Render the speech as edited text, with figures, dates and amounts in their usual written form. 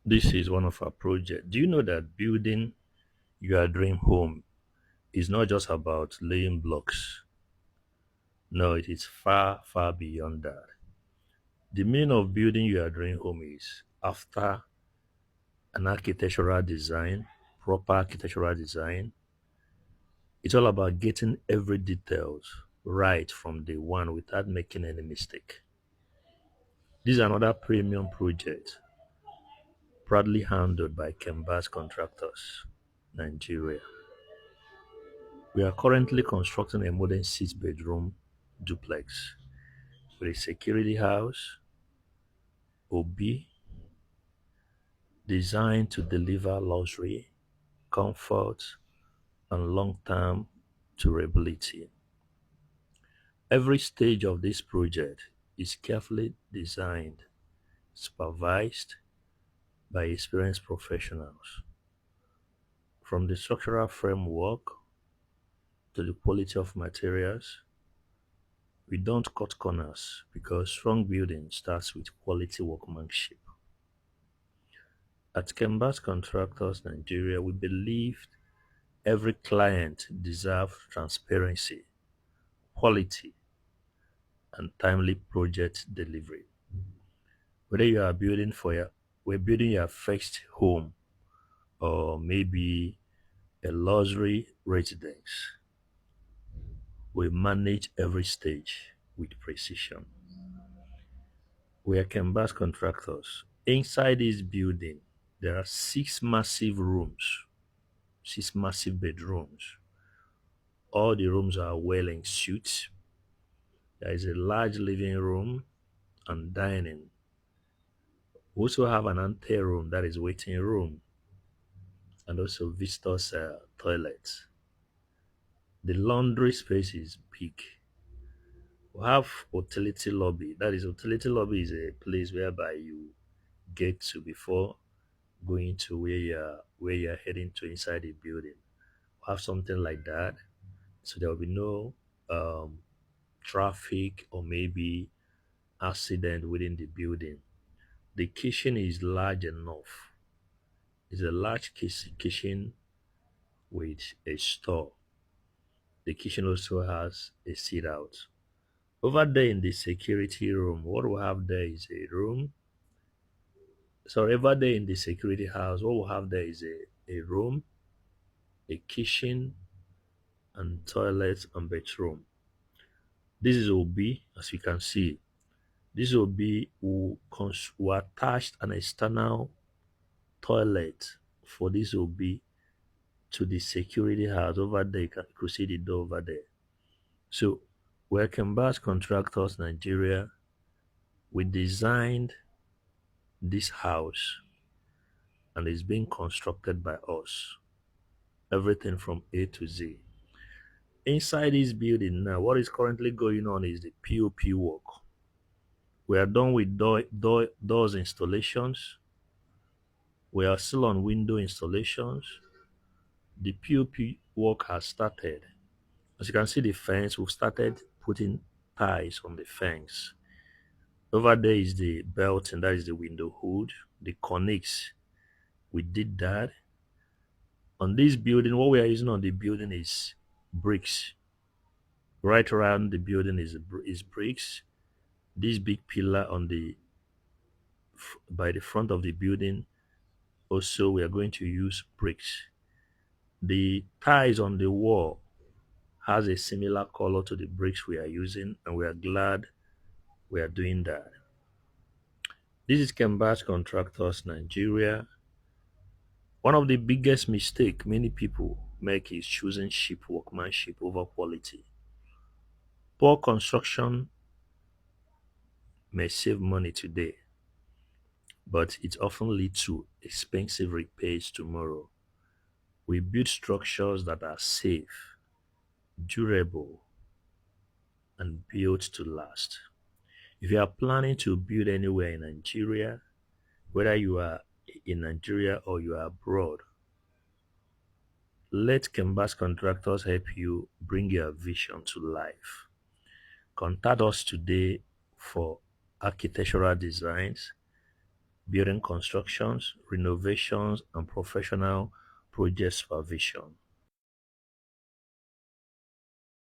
This is one of our projects. Do you know that building your dream home is not just about laying blocks? No, it is far, far beyond that. The meaning of building your dream home is after an architectural design, proper architectural design. It's all about getting every details right from day one without making any mistake. This is another premium project proudly handled by Kenbaz Contractors, Nigeria. We are currently constructing a modern six-bedroom duplex with a security house, OB, designed to deliver luxury, comfort, and long-term durability. Every stage of this project is carefully designed, supervised by experienced professionals, from the structural framework to the quality of materials. We don't cut corners because strong building starts with quality workmanship. At Kenbaz Contractors Nigeria, we believe every client deserves transparency, quality, and timely project delivery. Whether you are building for your we're building your first home or maybe a luxury residence, we manage every stage with precision. We are Kenbaz Contractors. Inside this building, there are six massive bedrooms. All the rooms are well in suite. There is a large living room and dining. We also have an ante room that is waiting room and also visitors toilets. The laundry space is big. We have utility lobby. That is, utility lobby is a place whereby you get to before going to where you're heading to inside the building. We have something like that, so there will be no um, traffic or maybe accident within the building. The kitchen is large enough. It's a large kitchen with a store. The kitchen also has a sit out. Over there in the security room, what we have there is a room. Sorry, over there in the security house, what we have there is a room, a kitchen, and toilet and bedroom. This is OB, as you can see. This OB will attach an external toilet for this OB to the security house over there. You could see the door over there. So, we're Kenbaz Contractors Nigeria. We designed this house and it's being constructed by us. Everything from A to Z. Inside this building now, what is currently going on is the POP work. We are done with doors installations. We are still on window installations. The POP work has started. As you can see, the fence, we've started putting ties on the fence. Over there is the belting, that is the window hood, the cornice. We did that. On this building, what we are using on the building is bricks. Right around the building is bricks. This big pillar on the by the front of the building, also we are going to use bricks. The ties on the wall has a similar color to the bricks we are using, and we are glad we are doing that. This is Kenbaz Contractors Nigeria. One of the biggest mistake many people make is choosing cheap workmanship over quality. Poor construction may save money today, but it often leads to expensive repairs tomorrow. We build structures that are safe, durable, and built to last. If you are planning to build anywhere in Nigeria, whether you are in Nigeria or you are abroad, let Canvas Contractors help you bring your vision to life. Contact us today for architectural designs, building constructions, renovations, and professional project supervision.